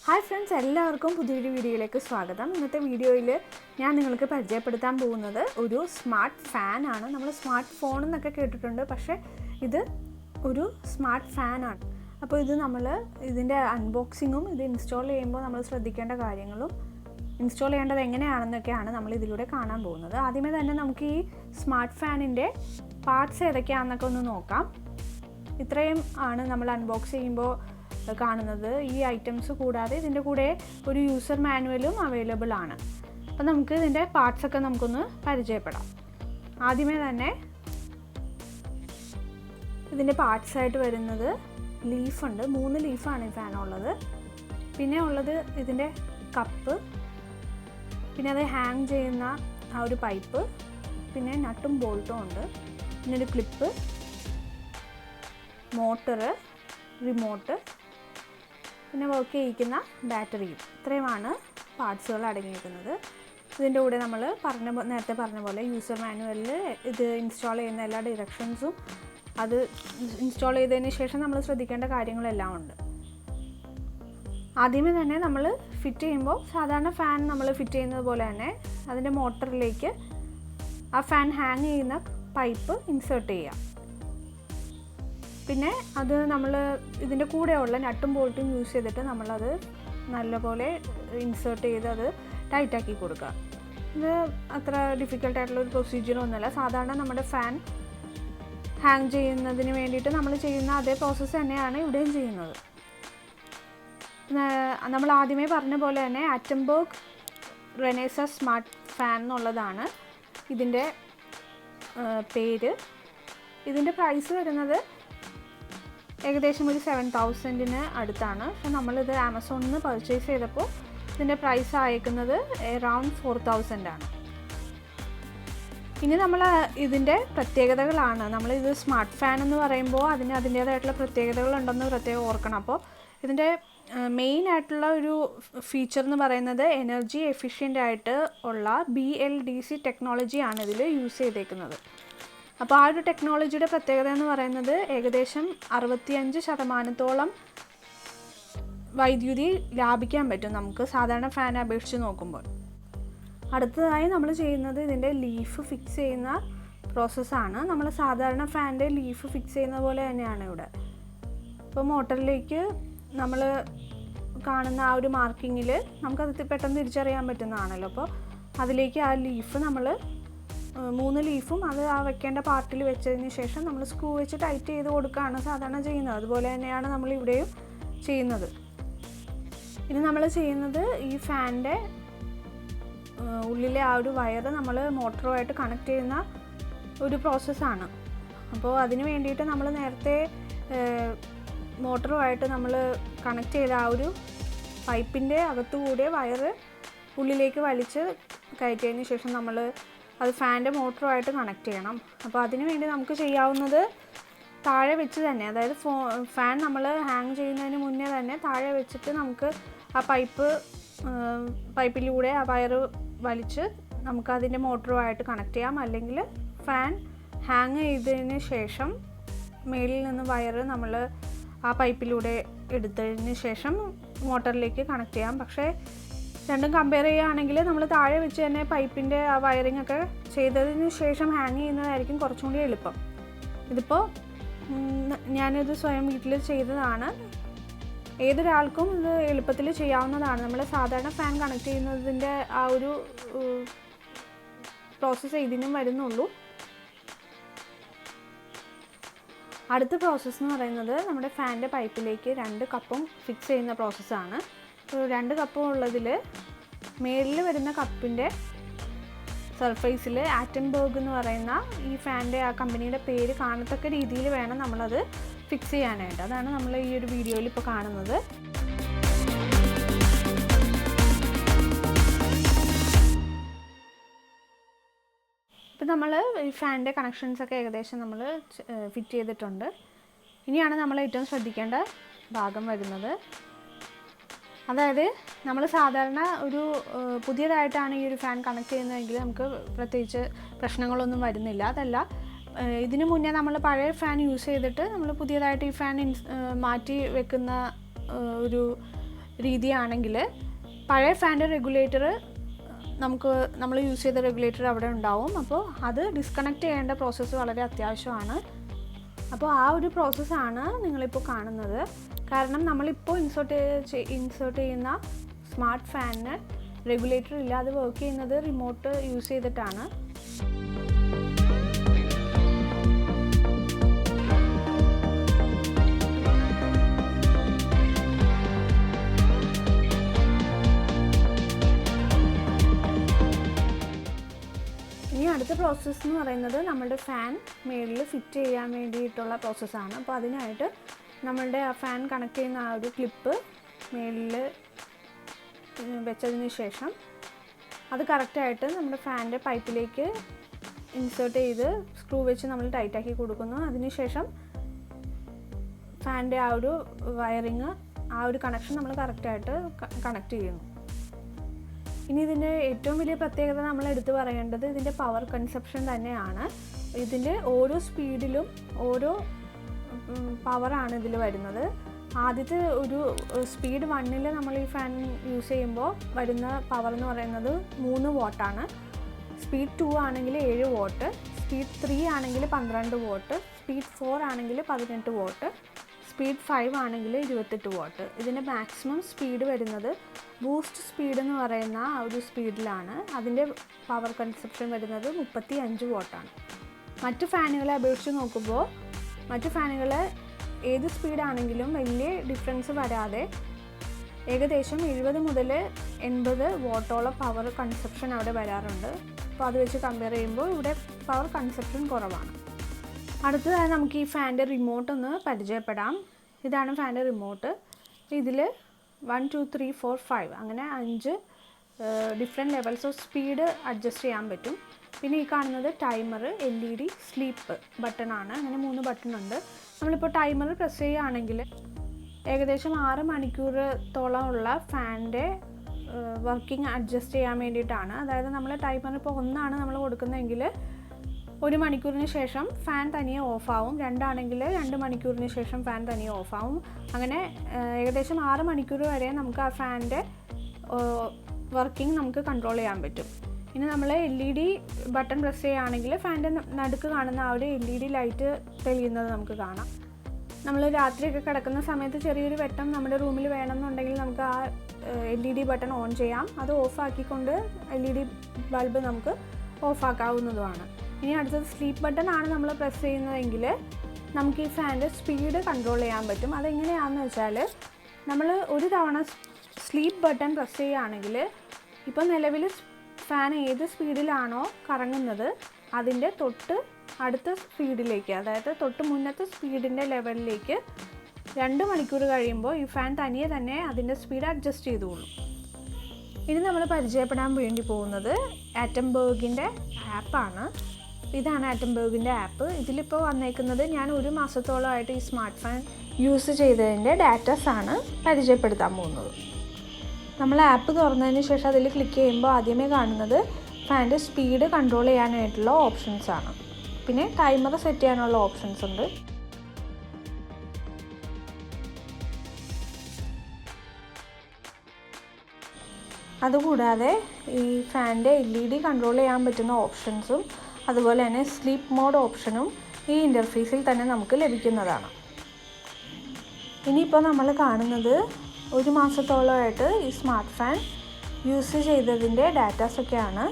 Hi friends, എല്ലാവർക്കും പുതിയൊരു വീഡിയോയിലേക്ക് സ്വാഗതം. ഇന്നത്തെ വീഡിയോയിൽ ഞാൻ നിങ്ങൾക്ക് പരിചയപ്പെടുത്താൻ പോകുന്നത് ഒരു സ്മാർട്ട് ഫാനാണ്. നമ്മൾ സ്മാർട്ട് ഫോൺ എന്നൊക്കെ കേട്ടിട്ടുണ്ട്, പക്ഷേ ഇത് ഒരു സ്മാർട്ട് ഫാനാണ്. അപ്പോൾ ഇത് ഇതിൻ്റെ അൺബോക്സിങ്ങും ഇത് ഇൻസ്റ്റാൾ ചെയ്യുമ്പോൾ നമ്മൾ ശ്രദ്ധിക്കേണ്ട കാര്യങ്ങളും ഇൻസ്റ്റാൾ ചെയ്യേണ്ടത് എങ്ങനെയാണെന്നൊക്കെയാണ് നമ്മൾ ഇതിലൂടെ കാണാൻ പോകുന്നത്. ആദ്യമേ തന്നെ നമുക്ക് ഈ സ്മാർട്ട് ഫാനിൻ്റെ പാർട്സ് ഏതൊക്കെയാണെന്നൊക്കെ ഒന്ന് നോക്കാം. ഇത്രയും ആണ് നമ്മൾ അൺബോക്സ് ചെയ്യുമ്പോൾ കാണുന്നത്. ഈ ഐറ്റംസ് കൂടാതെ ഇതിൻ്റെ കൂടെ ഒരു യൂസർ മാനുവലും അവൈലബിൾ ആണ്. അപ്പം നമുക്ക് ഇതിൻ്റെ പാർട്സൊക്കെ നമുക്കൊന്ന് പരിചയപ്പെടാം. ആദ്യമേ തന്നെ ഇതിൻ്റെ പാർട്സായിട്ട് വരുന്നത് ലീഫുണ്ട്. 3 ലീഫാണ് ഈ ഫാനുള്ളത്. പിന്നെ ഉള്ളത് ഇതിൻ്റെ കപ്പ്, പിന്നെ അത് ഹാങ് ചെയ്യുന്ന ആ ഒരു പൈപ്പ്, പിന്നെ നട്ടും ബോൾട്ടും ഉണ്ട്, പിന്നെ ഒരു ക്ലിപ്പ്, മോട്ടറ്, റിമോട്ട്, പിന്നെ വർക്ക് ചെയ്യിക്കുന്ന ബാറ്ററിയും. ഇത്രയുമാണ് പാർട്സുകൾ അടങ്ങിയിരിക്കുന്നത്. ഇതിൻ്റെ കൂടെ നമ്മൾ നേരത്തെ പറഞ്ഞ പോലെ യൂസർ മാനുവലിൽ ഇത് ഇൻസ്റ്റാൾ ചെയ്യുന്ന എല്ലാ ഡയറക്ഷൻസും അത് ഇൻസ്റ്റാൾ ചെയ്തതിന് ശേഷം നമ്മൾ ശ്രദ്ധിക്കേണ്ട കാര്യങ്ങളെല്ലാം ഉണ്ട്. ആദ്യമേ തന്നെ നമ്മൾ ഫിറ്റ് ചെയ്യുമ്പോൾ സാധാരണ ഫാൻ നമ്മൾ ഫിറ്റ് ചെയ്യുന്നത് പോലെ തന്നെ അതിൻ്റെ മോട്ടറിലേക്ക് ആ ഫാൻ ഹാങ് ചെയ്യുന്ന പൈപ്പ് ഇൻസേർട്ട് ചെയ്യാം. പിന്നെ അത് നമ്മൾ ഇതിൻ്റെ കൂടെയുള്ള നട്ടും ബോൾട്ടും യൂസ് ചെയ്തിട്ട് നമ്മളത് നല്ലപോലെ ഇൻസേർട്ട് ചെയ്ത് അത് ടൈറ്റാക്കി കൊടുക്കുക. ഇത് അത്ര ഡിഫിക്കൽട്ടായിട്ടുള്ളൊരു പ്രൊസീജിയറൊന്നുമല്ല. സാധാരണ നമ്മുടെ ഫാൻ ഹാങ് ചെയ്യുന്നതിന് വേണ്ടിയിട്ട് നമ്മൾ ചെയ്യുന്ന അതേ പ്രോസസ്സ് തന്നെയാണ് ഇവിടെയും ചെയ്യുന്നത്. നമ്മൾ ആദ്യമേ പറഞ്ഞ പോലെ തന്നെ അറ്റംബർഗ് റെനേസ സ്മാർട്ട് ഫാൻ എന്നുള്ളതാണ് ഇതിൻ്റെ പേര്. ഇതിൻ്റെ പ്രൈസ് വരുന്നത് ഏകദേശം ഒരു 7,000-ന് അടുത്താണ്. പക്ഷെ നമ്മളിത് ആമസോണിൽ നിന്ന് പർച്ചേസ് ചെയ്തപ്പോൾ ഇതിൻ്റെ പ്രൈസ് അയക്കുന്നത് അറൗണ്ട് 4,000 ആണ്. ഇനി നമ്മൾ ഇതിൻ്റെ പ്രത്യേകതകളാണ്. നമ്മളിത് സ്മാർട്ട് ഫാൻ എന്ന് പറയുമ്പോൾ അതിൻ്റേതായിട്ടുള്ള പ്രത്യേകതകളുണ്ടെന്ന് പ്രത്യേകം ഓർക്കണം. അപ്പോൾ ഇതിൻ്റെ മെയിൻ ആയിട്ടുള്ള ഒരു ഫീച്ചർ എന്ന് പറയുന്നത് എനർജി എഫിഷ്യൻ്റ് ആയിട്ട് ഉള്ള BLDC ടെക്നോളജിയാണ് ഇതിൽ യൂസ് ചെയ്തേക്കുന്നത്. അപ്പോൾ ആ ഒരു ടെക്നോളജിയുടെ പ്രത്യേകത എന്ന് പറയുന്നത് ഏകദേശം 65% വൈദ്യുതി ലാഭിക്കാൻ പറ്റും നമുക്ക് സാധാരണ ഫാൻ അപേക്ഷിച്ച് നോക്കുമ്പോൾ. അടുത്തതായി നമ്മൾ ചെയ്യുന്നത് ഇതിൻ്റെ ലീഫ് ഫിക്സ് ചെയ്യുന്ന പ്രോസസ്സാണ്. നമ്മൾ സാധാരണ ഫാനിൻ്റെ ലീഫ് ഫിക്സ് ചെയ്യുന്ന പോലെ തന്നെയാണ് ഇവിടെ. ഇപ്പോൾ മോട്ടറിലേക്ക് നമ്മൾ കാണുന്ന ആ ഒരു മാർക്കിങ്ങിൽ നമുക്കത് പെട്ടെന്ന് തിരിച്ചറിയാൻ പറ്റുന്നതാണല്ലോ. അപ്പോൾ അതിലേക്ക് ആ ലീഫ് നമ്മൾ 3 ലീഫും അത് ആ വെക്കേണ്ട പാർട്ടിൽ വെച്ചതിന് ശേഷം നമ്മൾ സ്ക്രൂ വെച്ച് ടൈറ്റ് ചെയ്ത് കൊടുക്കുകയാണ് സാധാരണ ചെയ്യുന്നത്. അതുപോലെ തന്നെയാണ് നമ്മൾ ഇവിടെയും ചെയ്യുന്നത്. ഇനി നമ്മൾ ചെയ്യുന്നത് ഈ ഫാനിൻ്റെ ഉള്ളിലെ ആ ഒരു വയർ നമ്മൾ മോട്ടറുമായിട്ട് കണക്ട് ചെയ്യുന്ന ഒരു പ്രോസസ്സാണ്. അപ്പോൾ അതിന് വേണ്ടിയിട്ട് നമ്മൾ നേരത്തെ മോട്ടറുമായിട്ട് നമ്മൾ കണക്ട് ചെയ്ത ആ ഒരു പൈപ്പിൻ്റെ അകത്തുകൂടെ വയർ ഉള്ളിലേക്ക് വലിച്ച് കയറ്റിയതിന് ശേഷം നമ്മൾ അത് ഫാനിൻ്റെ മോട്ടറുമായിട്ട് കണക്ട് ചെയ്യണം. അപ്പോൾ അതിന് വേണ്ടി നമുക്ക് ചെയ്യാവുന്നത് താഴെ വെച്ച് തന്നെ, അതായത് ഫാൻ നമ്മൾ ഹാങ് ചെയ്യുന്നതിന് മുന്നേ തന്നെ താഴെ വെച്ചിട്ട് നമുക്ക് ആ പൈപ്പിലൂടെ ആ വയർ വലിച്ച് നമുക്കതിൻ്റെ മോട്ടറുമായിട്ട് കണക്ട് ചെയ്യാം. അല്ലെങ്കിൽ ഫാൻ ഹാങ് ചെയ്തതിന് ശേഷം മേളിൽ നിന്ന് വയർ നമ്മൾ ആ പൈപ്പിലൂടെ എടുത്തതിന് ശേഷം മോട്ടറിലേക്ക് കണക്ട് ചെയ്യാം. പക്ഷേ രണ്ടും കമ്പയർ ചെയ്യുകയാണെങ്കിൽ നമ്മൾ താഴെ വെച്ച് തന്നെ പൈപ്പിൻ്റെ ആ വയറിംഗ് ഒക്കെ ചെയ്തതിന് ശേഷം ഹാങ് ചെയ്യുന്നതായിരിക്കും കുറച്ചും കൂടി എളുപ്പം. ഇതിപ്പോൾ ഞാനിത് സ്വയം വീട്ടിൽ ചെയ്തതാണ്. ഏതൊരാൾക്കും ഇത് എളുപ്പത്തിൽ ചെയ്യാവുന്നതാണ്. നമ്മൾ സാധാരണ ഫാൻ കണക്ട് ചെയ്യുന്നതിൻ്റെ ആ ഒരു പ്രോസസ്സ് ഇതിനും വരുന്നുള്ളൂ. അടുത്ത പ്രോസസ്സ് എന്ന് പറയുന്നത് നമ്മുടെ ഫാനിൻ്റെ പൈപ്പിലേക്ക് 2 കപ്പും ഫിക്സ് ചെയ്യുന്ന പ്രോസസ്സാണ്. 2 കപ്പും ഉള്ളതിൽ മേളിൽ വരുന്ന കപ്പിൻ്റെ സർഫേസിൽ ആറ്റംബർഗ് എന്ന് പറയുന്ന ഈ ഫാനിൻ്റെ ആ കമ്പനിയുടെ പേര് കാണത്തക്ക രീതിയിൽ വേണം നമ്മളത് ഫിക്സ് ചെയ്യാനായിട്ട്. അതാണ് നമ്മൾ ഈ ഒരു വീഡിയോയിൽ ഇപ്പോൾ കാണുന്നത്. ഇപ്പം നമ്മൾ ഈ ഫാനിൻ്റെ കണക്ഷൻസൊക്കെ ഏകദേശം നമ്മൾ ഫിറ്റ് ചെയ്തിട്ടുണ്ട്. ഇനിയാണ് നമ്മൾ ഏറ്റവും ശ്രദ്ധിക്കേണ്ട ഭാഗം വരുന്നത്. അതായത് നമ്മൾ സാധാരണ ഒരു പുതിയതായിട്ടാണ് ഈ ഒരു ഫാൻ കണക്ട് ചെയ്യുന്നതെങ്കിൽ നമുക്ക് പ്രത്യേകിച്ച് പ്രശ്നങ്ങളൊന്നും വരുന്നില്ല. അതല്ല, ഇതിനു മുന്നേ നമ്മൾ പഴയ ഫാൻ യൂസ് ചെയ്തിട്ട് നമ്മൾ പുതിയതായിട്ട് ഈ ഫാൻ മാറ്റി വെക്കുന്ന ഒരു രീതിയാണെങ്കിൽ പഴയ ഫാനിൻ്റെ റെഗുലേറ്റർ നമ്മൾ യൂസ് ചെയ്ത റെഗുലേറ്റർ അവിടെ ഉണ്ടാവും. അപ്പോൾ അത് ഡിസ്കണക്ട് ചെയ്യേണ്ട പ്രോസസ്സ് വളരെ അത്യാവശ്യമാണ്. അപ്പോൾ ആ ഒരു പ്രോസസ്സാണ് നിങ്ങളിപ്പോൾ കാണുന്നത്. കാരണം നമ്മളിപ്പോൾ ഇൻസേർട്ട് ചെയ്യുന്ന സ്മാർട്ട് ഫാനിന് റെഗുലേറ്റർ ഇല്ലാതെ വർക്ക് ചെയ്യുന്നത് റിമോട്ട് യൂസ് ചെയ്തിട്ടാണ്. ഇനി അടുത്ത പ്രോസസ്സ് എന്ന് പറയുന്നത് നമ്മളുടെ ഫാൻ മേളിൽ ഫിറ്റ് ചെയ്യാൻ വേണ്ടിയിട്ടുള്ള പ്രോസസ്സാണ്. അപ്പോൾ അതിനായിട്ട് നമ്മളുടെ ആ ഫാൻ കണക്ട് ചെയ്യുന്ന ആ ഒരു ക്ലിപ്പ് മേളിൽ വെച്ചതിന് ശേഷം അത് കറക്റ്റായിട്ട് നമ്മുടെ ഫാനിൻ്റെ പൈപ്പിലേക്ക് ഇൻസേർട്ട് ചെയ്ത് സ്ക്രൂ വെച്ച് നമ്മൾ ടൈറ്റാക്കി കൊടുക്കുന്നു. അതിനുശേഷം ഫാനിൻ്റെ ആ ഒരു വയറിങ്, ആ ഒരു കണക്ഷൻ നമ്മൾ കറക്റ്റായിട്ട് കണക്ട് ചെയ്യുന്നു. ഇനി ഇതിൻ്റെ ഏറ്റവും വലിയ പ്രത്യേകത നമ്മൾ എടുത്തു പറയേണ്ടത് ഇതിൻ്റെ പവർ കൺസപ്ഷൻ തന്നെയാണ്. ഇതിൻ്റെ ഓരോ സ്പീഡിലും ഓരോ പവറാണ് ഇതിൽ വരുന്നത്. ആദ്യത്തെ ഒരു സ്പീഡ് 1ൽ നമ്മൾ ഈ ഫാൻ യൂസ് ചെയ്യുമ്പോൾ വരുന്ന പവർ എന്ന് പറയുന്നത് 3 വാട്ടാണ്. സ്പീഡ് 2 ആണെങ്കിൽ 7 വാട്ട്, സ്പീഡ് 3 ആണെങ്കിൽ 12 വാട്ട്, സ്പീഡ് 4 ആണെങ്കിൽ 18 വാട്ട്, സ്പീഡ് 5 ആണെങ്കിൽ 28 വാട്ട്. ഇതിൻ്റെ മാക്സിമം സ്പീഡ് വരുന്നത് ബൂസ്റ്റ് സ്പീഡ് എന്ന് പറയുന്ന ആ ഒരു സ്പീഡിലാണ്. അതിൻ്റെ പവർ കൺസപ്ഷൻ വരുന്നത് 35 വാട്ടാണ്. മറ്റു ഫാനുകളെ അപേക്ഷിച്ച് നോക്കുമ്പോൾ മറ്റു ഫാനുകൾ ഏത് സ്പീഡാണെങ്കിലും വലിയ ഡിഫറൻസ് വരാതെ ഏകദേശം 70 മുതൽ 80 വാട്ടോളം പവർ കൺസപ്ഷൻ അവിടെ വരാറുണ്ട്. അപ്പോൾ അത് വെച്ച് കമ്പയർ ചെയ്യുമ്പോൾ ഇവിടെ പവർ കൺസപ്ഷൻ കുറവാണ്. അടുത്തതായി നമുക്ക് ഈ ഫാനിൻ്റെ റിമോട്ട് ഒന്ന് പരിചയപ്പെടാം. ഇതാണ് ഫാനിൻ്റെ റിമോട്ട്. ഇതിൽ 1 2 3 4 5 അങ്ങനെ 5 different levels of speed adjust ചെയ്യാൻ പറ്റും. പിന്നെ ഈ കാണുന്നത് ടൈമർ, LED, സ്ലീപ്പ് ബട്ടണാണ്. അങ്ങനെ 3 ബട്ടൺ ഉണ്ട്. നമ്മളിപ്പോൾ ടൈമർ പ്രസ് ചെയ്യുകയാണെങ്കിൽ ഏകദേശം 6 മണിക്കൂറത്തോളം ഉള്ള ഫാനിൻ്റെ വർക്കിംഗ് അഡ്ജസ്റ്റ് ചെയ്യാൻ വേണ്ടിയിട്ടാണ്. അതായത് നമ്മൾ ടൈമർ ഇപ്പോൾ 1 നമ്മൾ കൊടുക്കുന്നതെങ്കിൽ 1 മണിക്കൂറിന് ശേഷം ഫാൻ തനിയെ ഓഫാവും. 2 ആണെങ്കിൽ 2 മണിക്കൂറിന് ശേഷം ഫാൻ തനിയെ ഓഫാവും. അങ്ങനെ ഏകദേശം 6 മണിക്കൂർ വരെ നമുക്ക് ആ ഫാനിൻ്റെ വർക്കിംഗ് നമുക്ക് കൺട്രോൾ ചെയ്യാൻ പറ്റും. ഇനി നമ്മൾ LED ബട്ടൺ പ്രസ് ചെയ്യുകയാണെങ്കിൽ ഫാനിൻ്റെ നടുക്ക് കാണുന്ന ആ ഒരു LED ലൈറ്റ് തെളിയുന്നത് നമുക്ക് കാണാം. നമ്മൾ രാത്രിയൊക്കെ കിടക്കുന്ന സമയത്ത് ചെറിയൊരു വെട്ടം നമ്മുടെ റൂമിൽ വേണമെന്നുണ്ടെങ്കിൽ നമുക്ക് ആ LED ബട്ടൺ ഓൺ ചെയ്യാം. അത് ഓഫാക്കിക്കൊണ്ട് LED ബൾബ് നമുക്ക് ഓഫാക്കാവുന്നതുമാണ്. ഇനി അടുത്തത് സ്ലീപ്പ് ബട്ടൺ ആണ് നമ്മൾ പ്രസ് ചെയ്യുന്നതെങ്കിൽ നമുക്ക് ഈ ഫാനിൻ്റെ സ്പീഡ് കൺട്രോൾ ചെയ്യാൻ പറ്റും. അതെങ്ങനെയാണെന്ന് വെച്ചാൽ നമ്മൾ ഒരു തവണ സ്ലീപ്പ് ബട്ടൺ പ്രസ് ചെയ്യുകയാണെങ്കിൽ ഇപ്പോൾ നിലവിൽ ഫാൻ ഏത് സ്പീഡിലാണോ കറങ്ങുന്നത് അതിൻ്റെ തൊട്ട് അടുത്ത സ്പീഡിലേക്ക്, അതായത് തൊട്ട് മുന്നത്തെ സ്പീഡിൻ്റെ ലെവലിലേക്ക് 2 മണിക്കൂർ കഴിയുമ്പോൾ ഈ ഫാൻ തനിയെ തന്നെ അതിൻ്റെ സ്പീഡ് അഡ്ജസ്റ്റ് ചെയ്തോളും. ഇനി നമ്മൾ പരിചയപ്പെടാൻ വേണ്ടി പോകുന്നത് ആറ്റംബർഗിൻ്റെ ആപ്പാണ്. ഇതാണ് ആറ്റംബർഗിൻ്റെ ആപ്പ്. ഇതിലിപ്പോൾ വന്നേക്കുന്നത് ഞാൻ 1 മാസത്തോളമായിട്ട് ഈ സ്മാർട്ട് ഫാൻ യൂസ് ചെയ്തതിൻ്റെ ഡാറ്റാസാണ് പരിചയപ്പെടുത്താൻ പോകുന്നത്. നമ്മൾ ആപ്പ് തുറന്നതിന് ശേഷം അതിൽ ക്ലിക്ക് ചെയ്യുമ്പോൾ ആദ്യമേ കാണുന്നത് ഫാനിൻ്റെ സ്പീഡ് കൺട്രോൾ ചെയ്യാനായിട്ടുള്ള ഓപ്ഷൻസാണ്. പിന്നെ ടൈമർ സെറ്റ് ചെയ്യാനുള്ള ഓപ്ഷൻസ് ഉണ്ട്. അതുകൂടാതെ ഈ ഫാനിൻ്റെ LED കൺട്രോൾ ചെയ്യാൻ പറ്റുന്ന ഓപ്ഷൻസും അതുപോലെ തന്നെ സ്ലീപ്പ് മോഡ് ഓപ്ഷനും ഈ ഇൻ്റർഫേസിൽ തന്നെ നമുക്ക് ലഭിക്കുന്നതാണ്. ഇനിയിപ്പോൾ നമ്മൾ കാണുന്നത് 1 മാസത്തോളമായിട്ട് ഈ സ്മാർട്ട് ഫാൻ യൂസ് ചെയ്തതിൻ്റെ ഡാറ്റാസൊക്കെയാണ്.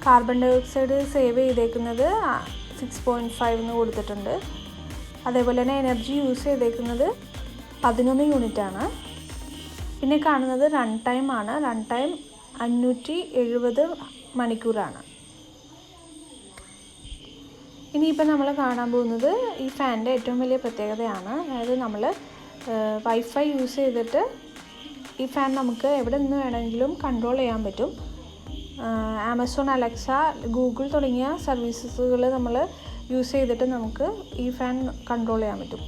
കാർബൺ ഡൈ ഓക്സൈഡ് സേവ് ചെയ്തേക്കുന്നത് 6.5 എന്ന് കൊടുത്തിട്ടുണ്ട്. അതേപോലെ തന്നെ എനർജി യൂസ് ചെയ്തേക്കുന്നത് 11 യൂണിറ്റാണ്. പിന്നെ കാണുന്നത് റൺ ടൈം ആണ്. റൺ ടൈം 570 മണിക്കൂറാണ്. ഇനിയിപ്പോൾ നമ്മൾ കാണാൻ പോകുന്നത് ഈ ഫാനിൻ്റെ ഏറ്റവും വലിയ പ്രത്യേകതയാണ്. അതായത് നമ്മൾ വൈഫൈ യൂസ് ചെയ്തിട്ട് ഈ ഫാൻ നമുക്ക് എവിടെ നിന്ന് വേണമെങ്കിലും കൺട്രോൾ ചെയ്യാൻ പറ്റും. ആമസോൺ, അലക്സ, ഗൂഗിൾ തുടങ്ങിയ സർവീസസുകൾ നമ്മൾ യൂസ് ചെയ്തിട്ട് നമുക്ക് ഈ ഫാൻ കൺട്രോൾ ചെയ്യാൻ പറ്റും.